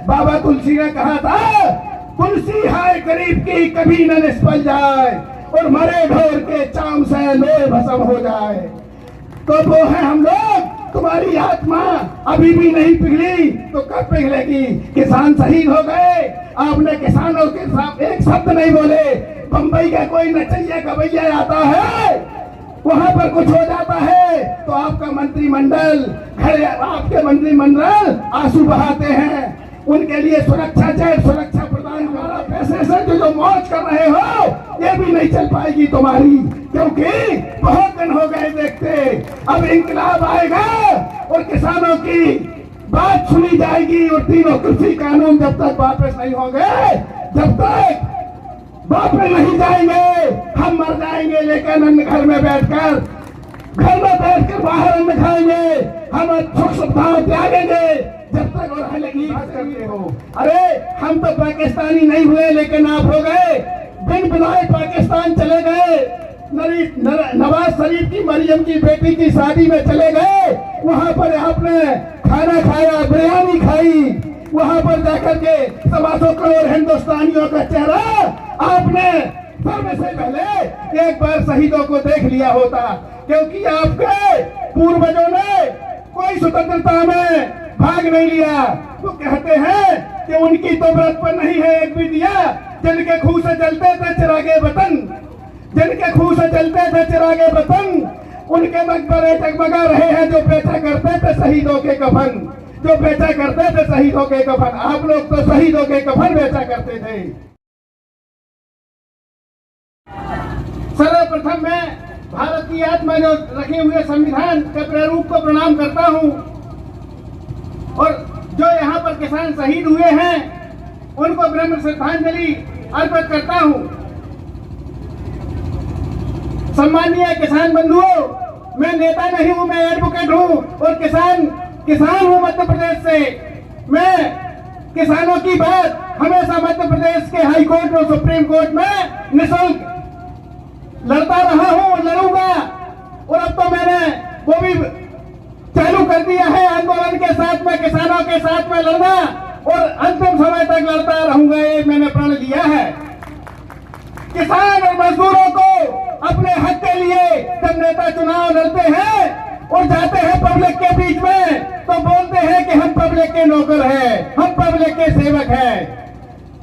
बाबा तुलसी ने कहा था, तुलसी हाय गरीब की कभी न निष्फल जाए, और मरे ढोर के चाम से लोहे भस्म हो जाए। तो वो है हम लोग। तुम्हारी आत्मा अभी भी नहीं पिघली तो कब पिघलेगी? किसान शहीद हो गए, आपने किसानों के साथ एक शब्द नहीं बोले। बंबई का कोई नचैया गवैया आता है, वहां पर कुछ हो जाता है तो आपका मंत्रिमंडल, आपके मंत्रिमंडल आंसू बहाते हैं। उनके लिए सुरक्षा चाहिए, सुरक्षा प्रदान हमारा पैसे से जो मौज कर रहे हो ये भी नहीं चल पाएगी तुम्हारी, क्योंकि बहुत दिन हो गए देखते। अब इंकलाब आएगा और किसानों की बात सुनी जाएगी, और तीनों कृषि कानून जब तक वापस नहीं होंगे, जब तक वापस नहीं जाएंगे, हम मर जाएंगे। लेकिन हम घर में बैठकर बाहर अन्न खाएंगे, हम सुख सुविधाएं त्यागेंगे जब तक। और बात करते हो, अरे हम तो पाकिस्तानी नहीं हुए लेकिन आप हो गए। बिन बुलाए पाकिस्तान चले गए, नवाज शरीफ की मरियम की बेटी की शादी में चले गए, वहां पर आपने खाना खाया, बिरयानी खाई, वहां पर जाकर के 125 करोड़ हिंदुस्तानियों का चेहरा आपने सबसे पहले एक बार शहीदों को देख लिया होता, क्योंकि आपके पूर्वजों ने कोई स्वतंत्रता में भाग नहीं लिया। तो कहते हैं कि उनकी तो व्रत पर नहीं है एक भी दिया, जिनके खूह से जलते थे चिरागे वतन, जिनके खूह से जलते थे चिरागे वतन, उनके मकबरे जगमगा रहे हैं जो बेचा करते थे शहीदों के कफन, जो बेचा करते थे शहीदों के कफन। आप लोग तो शहीदों के कफन बेचा करते थे। सर्वप्रथम मैं भारत की आत्मा जो रखे हुए संविधान के प्रारूप को प्रणाम करता हूं, और जो यहाँ पर किसान शहीद हुए हैं उनको ब्रह्म श्रद्धांजलि अर्पित करता हूं। सम्मानीय किसान बंधुओं, मैं नेता नहीं हूं, मैं एडवोकेट हूं और किसान हूं मध्य प्रदेश से। मैं किसानों की बात हमेशा मध्य प्रदेश के हाई कोर्ट और सुप्रीम कोर्ट में निःशुल्क लड़ता रहा हूं और लड़ूंगा। और अब तो मैंने वो भी चालू कर दिया है आंदोलन के साथ में, किसानों के साथ में लड़ना, और अंतिम समय तक लड़ता रहूंगा, ये मैंने प्रण लिया है। किसान और मजदूरों को अपने हक के लिए जब नेता चुनाव लड़ते हैं और जाते हैं पब्लिक के बीच में, तो बोलते हैं कि हम पब्लिक के नौकर हैं, हम पब्लिक के सेवक हैं।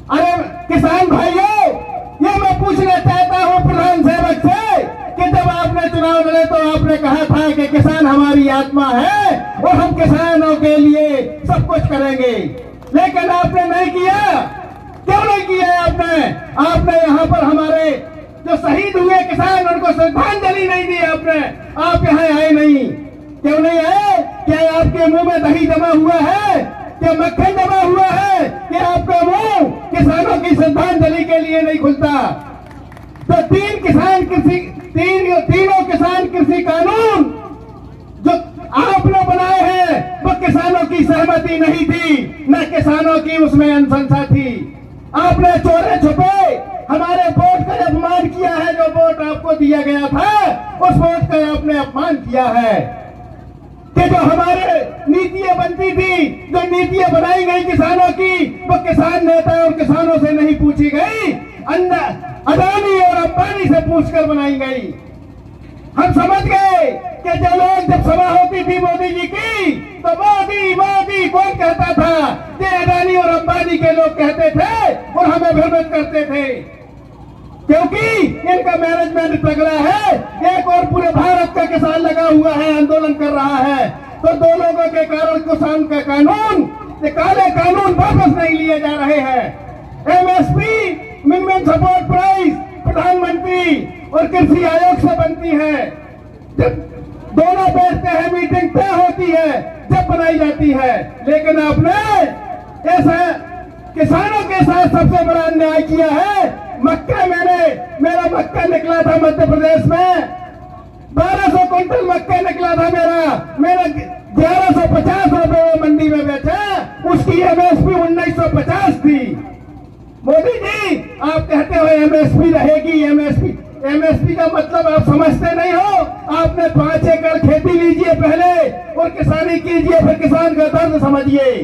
अरे किसान भाइयों, ये मैं पूछना चाहता हूं प्रधान सेवक से कि जब आपने चुनाव लड़े तो आपने कहा था कि किसान हमारी आत्मा है और हम किसानों के लिए सब कुछ करेंगे, लेकिन आपने नहीं किया। क्यों नहीं किया आपने यहाँ पर हमारे जो शहीद हुए किसान उनको श्रद्धांजलि नहीं दी आपने। आप यहाँ आए नहीं, क्यों नहीं आए? क्या आपके मुंह में दही जमा हुआ है, क्या मक्खन जमा हुआ है, कि आपका मुंह किसानों की श्रद्धांजलि के लिए नहीं खुलता? तो तीनों किसान कृषि कानून जो आपने बनाए हैं वो किसानों की सहमति नहीं थी, न किसानों की उसमें अनुशंसा थी। आपने चोरे छुपे हमारे वोट का अपमान किया है। जो वोट आपको दिया गया था उस वोट का आपने अपमान किया है। कि जो हमारे नीतियां बनती थी, जो नीतियां बनाई गई किसानों की, वो किसान नेता और किसानों से नहीं पूछी गई, अदानी और अंबानी से पूछकर बनाई गई। हम समझ गए कि जो लोग जब सभा होती थी मोदी जी की, तो मोदी मोदी कौन कहता था? ये अदानी और अंबानी के लोग कहते थे और हमें भ्रमित करते थे, क्योंकि इनका मैनेजमेंट तगड़ा है। एक और पूरे भारत का किसान लगा हुआ है, आंदोलन कर रहा है। तो दो लोगों के कारण किसान का कानून, ये काले कानून वापस नहीं लिए जा रहे हैं। एमएसपी मिनिमम सपोर्ट प्राइस प्रधानमंत्री और कृषि आयोग से बनती है। जब दोनों बैठते हैं, मीटिंग तय होती है, जब बनाई जाती है। लेकिन आपने ऐसा किसानों के साथ सबसे बड़ा अन्याय किया है। मेरा मक्का निकला था मध्य प्रदेश में, 1200 क्विंटल मक्का निकला था मेरा 1150 रुपए मंडी में बेचा, उसकी एमएसपी 1950 थी। मोदी जी, आप कहते हो एमएसपी रहेगी, एमएसपी का मतलब आप समझते नहीं हो। आपने 5 एकड़ खेती लीजिए पहले और किसानी कीजिए, फिर किसान का दर्द समझिए।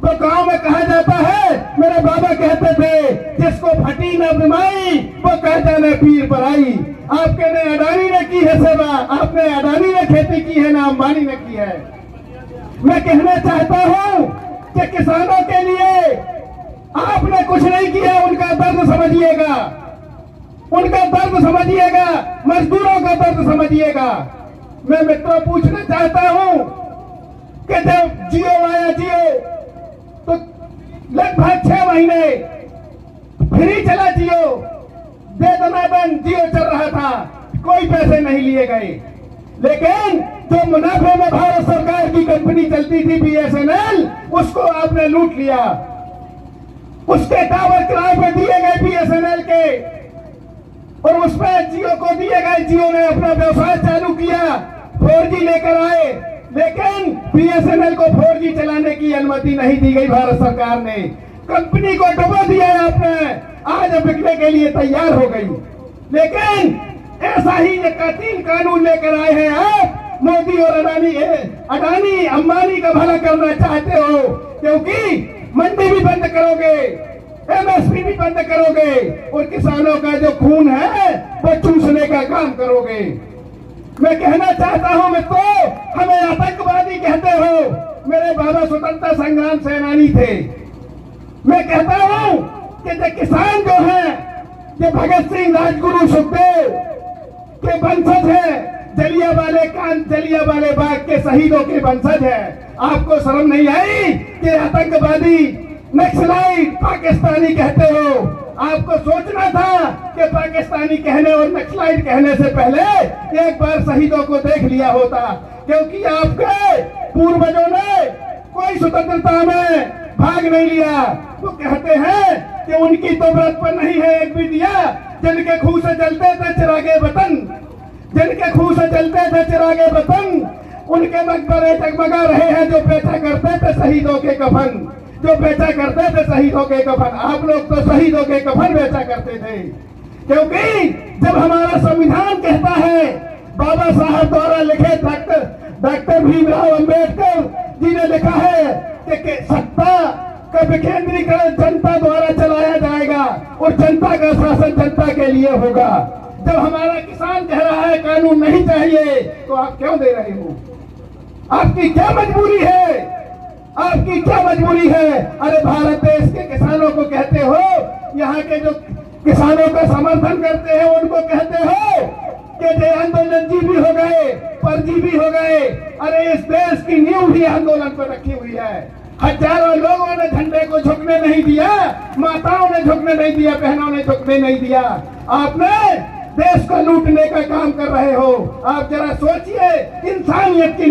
तो काम में कहा जाता है, मेरे बाबा कहते थे, जिसको फटी न बीमारी वो कहता न पीर पर आई। आपके ने अडानी ने की है सेवा, आपने अडानी ने खेती की है ना अंबानी ने की है। मैं कहना चाहता हूं कि किसानों के लिए आपने कुछ नहीं किया, उनका दर्द समझिएगा, उनका दर्द समझिएगा, मजदूरों का दर्द समझिएगा। मैं मित्रों पूछना चाहता हूं कि जब जियो आया, जियो तो लगभग 6 महीने फ्री चला जियो, दे दनादन जियो चल रहा था, कोई पैसे नहीं लिए गए। लेकिन जो मुनाफे में भारत सरकार की कंपनी चलती थी बीएसएनएल, उसको आपने लूट लिया। उसके टावर किराए पे दिए गए बीएसएनएल के, और उसमें जियो को दिए गए। जियो ने अपना व्यवसाय चालू किया, 4G लेकर आए, लेकिन बीएसएनएल को 4G चलाने की अनुमति नहीं दी गई भारत सरकार ने। कंपनी को डुबो दिया आपने, आज बिकने के लिए तैयार हो गई। लेकिन ऐसा ही एक 3 कानून लेकर आए हैं आप, मोदी और अडानी अंबानी का भला करना चाहते हो, क्योंकि मंडी भी बंद करोगे, एमएसपी भी बंद करोगे, और किसानों का जो खून है वो चूसने का काम करोगे। मैं कहना चाहता हूं मित्रों, हमें आतंकवादी कहते हो, मेरे बाबा स्वतंत्रता संग्राम सेनानी थे। मैं कहता हूं कि जो किसान जो है, ये भगत सिंह, राजगुरु, सुखदेव के वंशज है, जलियांवाले बाग के शहीदों के वंशज है। आपको शर्म नहीं आई कि आतंकवादी, नक्सलाइट पाकिस्तानी कहते हो? आपको सोचना था कि पाकिस्तानी कहने और नक्सलाइट कहने से पहले एक बार शहीदों को देख लिया होता, क्योंकि आपके पूर्वजों ने कोई स्वतंत्रता में भाग नहीं लिया। वो कहते हैं कि उनकी तो व्रत पर नहीं है एक भी दिया, जिनके खून से जलते थे चिरागे वतन, जिनके खून से जलते थे चिरागे वतन, उनके मकबरे जगमगा रहे हैं जो बेचा करते थे शहीदों के कफन, जो बेचा करते थे शहीदों के कफन। आप लोग तो शहीदों के कफन बेचा करते थे, क्योंकि जब हमारा संविधान कहता है, बाबा साहब द्वारा लिखे डॉक्टर भीमराव अंबेडकर जी ने लिखा है कि सत्ता का विकेंद्रीकरण जनता द्वारा चलाया जाएगा और जनता का शासन जनता के लिए होगा। जब हमारा किसान कह रहा है कानून नहीं चाहिए, तो आप क्यों दे रहे हो? आपकी क्या मजबूरी है? आपकी क्या मजबूरी है? अरे भारत देश के किसानों को कहते हो, यहाँ के जो किसानों का समर्थन करते हैं उनको कहते हो कि जय आंदोलन जी भी हो गए, परजी भी हो गए। अरे इस देश की नींव भी आंदोलन पर रखी हुई है। हजारों लोगों ने झंडे को झुकने नहीं दिया, माताओं ने झुकने नहीं दिया, बहनों ने झुकने नहीं दिया। आपने देश को लूटने का काम कर रहे हो। आप जरा सोचिए, इंसानियत की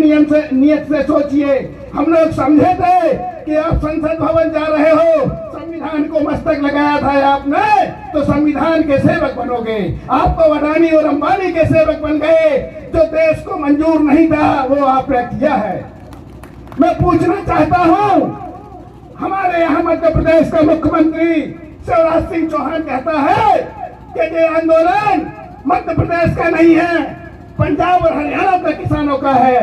नीयत से सोचिए। हम लोग समझे थे कि आप संसद भवन जा रहे हो, संविधान को मस्तक लगाया था आपने, तो संविधान के सेवक बनोगे। आप तो अडानी और अंबानी के सेवक बन गए। जो देश को मंजूर नहीं था वो आपने किया है। मैं पूछना चाहता हूं, हमारे यहाँ मध्य प्रदेश का मुख्यमंत्री शिवराज सिंह चौहान कहता है कि ये आंदोलन मध्य प्रदेश का नहीं है, पंजाब और हरियाणा के किसानों का है।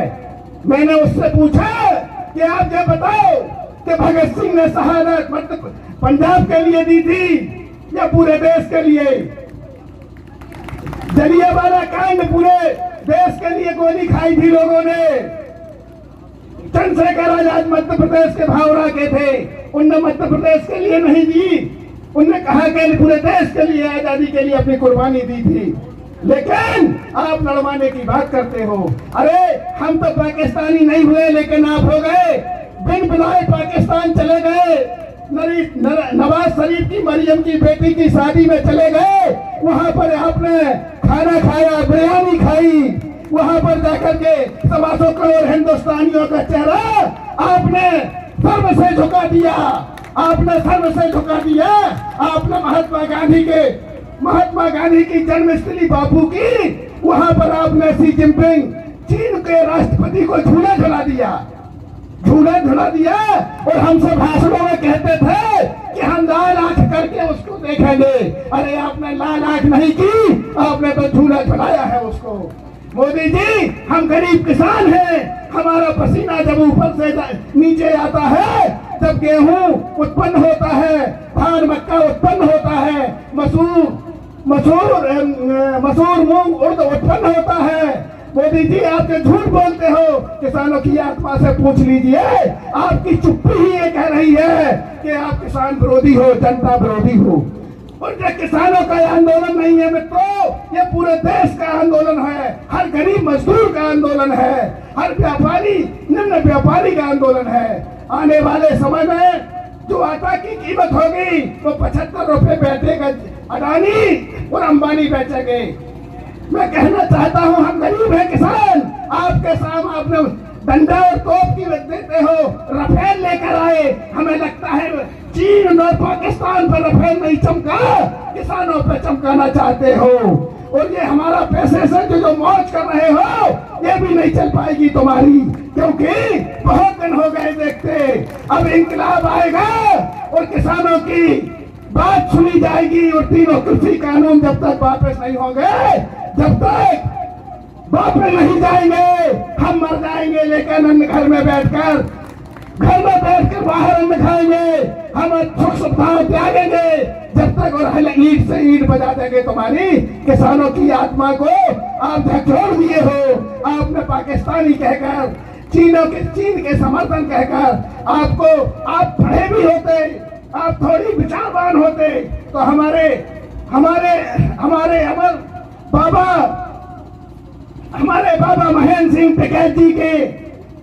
मैंने उससे पूछा कि आप ये बताओ कि भगत सिंह ने शहादत पंजाब के लिए दी थी या पूरे देश के लिए? जलियांवाला कांड पूरे देश के लिए गोली खाई थी लोगों ने। चंद्रशेखर आजाद मध्य प्रदेश के भावरा के थे, उनने मध्य प्रदेश के लिए नहीं दी, उनने कहा कि पूरे देश के लिए, आजादी के लिए अपनी कुर्बानी दी थी। लेकिन आप लड़वाने की बात करते हो। अरे हम तो पाकिस्तानी नहीं हुए, लेकिन आप हो गए। बिन बुलाए पाकिस्तान चले गए, नवाज शरीफ की मरियम की बेटी की शादी में चले गए, वहां पर आपने खाना खाया, बिरयानी खाई, वहां पर जाकर के 125 करोड़ हिंदुस्तानियों का चेहरा आपने सर्व से झुका दिया। आपने सर्व से झुका दिया। आपने महात्मा गांधी की जन्मस्थली बापू की, वहां पर आपने शी जिनपिंग चीन के राष्ट्रपति को झूला झुला दिया। और हमसे भाषणों में कहते थे कि हम लाल आंख करके उसको देखेंगे। अरे आपने लाल आंख नहीं की, आपने तो झूला झुलाया है उसको। मोदी जी, हम गरीब किसान हैं, हमारा पसीना जब ऊपर से नीचे आता है, जब गेहूं उत्पन्न होता है, धान मक्का उत्पन्न होता है, मसूर मूंग उर्द उत्पन्न होता है। मोदी जी आप जो झूठ बोलते हो, किसानों की आत्मा से पूछ लीजिए। आपकी चुप्पी ही ये कह रही है कि आप किसान विरोधी हो, जनता विरोधी हो। और जो किसानों का आंदोलन नहीं है मित्रों, ये पूरे देश का आंदोलन है, हर गरीब मजदूर का आंदोलन है, हर व्यापारी निम्न व्यापारी का आंदोलन है। आने वाले समय में जो आटा की कीमत होगी वो 75 रुपए बेचेगा अडानी और अंबानी बेचेंगे। मैं कहना चाहता हूं, हम गरीब हैं किसान, आपके सामने आपने डंडा और तोप की देते हो, राफेल लेकर आए। हमें लगता है चीन और पाकिस्तान पर राफेल नहीं चमका, किसानों पर चमकाना चाहते हो। और ये हमारा पैसे से जो मौज कर रहे हो, ये भी नहीं चल पाएगी तुम्हारी, क्योंकि बहुत दिन हो गए देखते। अब इंकलाब आएगा और किसानों की बात सुनी जाएगी, और तीनों कृषि कानून जब तक वापस नहीं होंगे, जब तक वापस नहीं जाएंगे, हम मर जाएंगे। लेकिन हम घर में बैठकर बाहर अन्न खाएंगे, हम सुख सुविधाएं त्यागेंगे जब तक, और ईंट से ईंट बजा देंगे तुम्हारी किसानों की आत्मा को। आप झकझोर दिए हो, आपने पाकिस्तानी कहकर, चीन के समर्थन कहकर आपको, आप पढ़े भी होते, आप थोड़ी विचारवान होते तो हमारे बाबा महेंद्र सिंह टिकैत जी के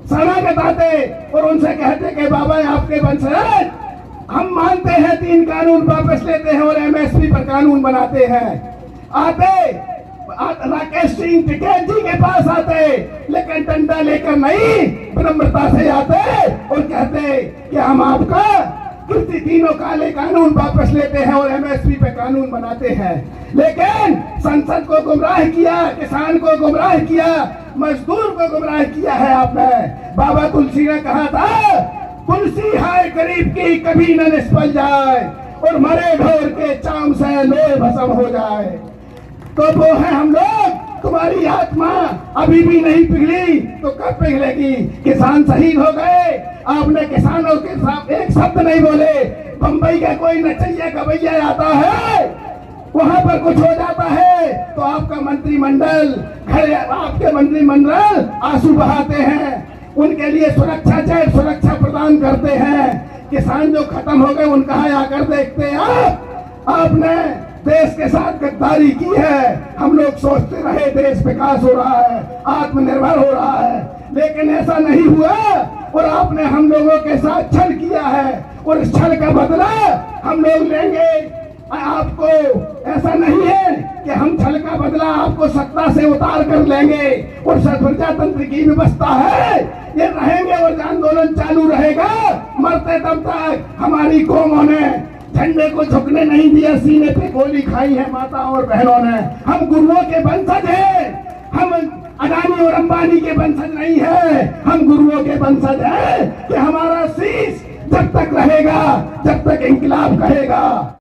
शरणागत आते और उनसे कहते कि बाबा आपके वंशज, हम मानते हैं 3 कानून वापस लेते हैं और एमएसपी पर कानून बनाते हैं। राकेश सिंह टिकैत जी के पास आते, लेकिन डंडा लेकर नहीं, विनम्रता से आते और कहते कि हम आपका कृषि तीनों काले कानून वापस लेते हैं और एमएसपी पे कानून बनाते हैं। लेकिन संसद को गुमराह किया, किसान को गुमराह किया, मजदूर को गुमराह किया है आपने। बाबा तुलसी ने कहा था, तुलसी हाय गरीब की कभी न निष्फल जाए, और मरे ढोर के चाम से लोहे भस्म हो जाए। तो वो है हम लोग, तुम्हारी आत्मा अभी भी नहीं पिघली तो कब पिघलेगी? किसान शहीद हो गए, आपने किसानों के साथ एक शब्द नहीं बोले। बंबई का कोई नचैया गवैया आता है, वहां पर कुछ हो जाता है तो आपका मंत्रिमंडल, आपके मंत्रिमंडल आंसू बहाते हैं, उनके लिए सुरक्षा प्रदान करते हैं। किसान जो खत्म हो गए उनका आकर देखते हैं आपने देश के साथ गद्दारी की है। हम लोग सोचते रहे देश विकास हो रहा है, आत्मनिर्भर हो रहा है, लेकिन ऐसा नहीं हुआ और आपने हम लोगों के साथ छल किया है, और इस छल का बदला हम लोग लेंगे। आपको ऐसा नहीं है कि हम छल का बदला आपको सत्ता से उतार कर लेंगे, और प्रजातंत्र की व्यवस्था है, ये रहेंगे और आंदोलन चालू रहेगा मरते दम तक। हमारी कौमों ने झंडे को झुकने नहीं दिया, सीने पे गोली खाई है माता और बहनों ने। हम गुरुओं के वंशज हैं, हम अडानी और अंबानी के वंशज नहीं है, हम गुरुओं के वंशज हैं कि हमारा शीश जब तक रहेगा, जब तक इंकलाब कहेगा।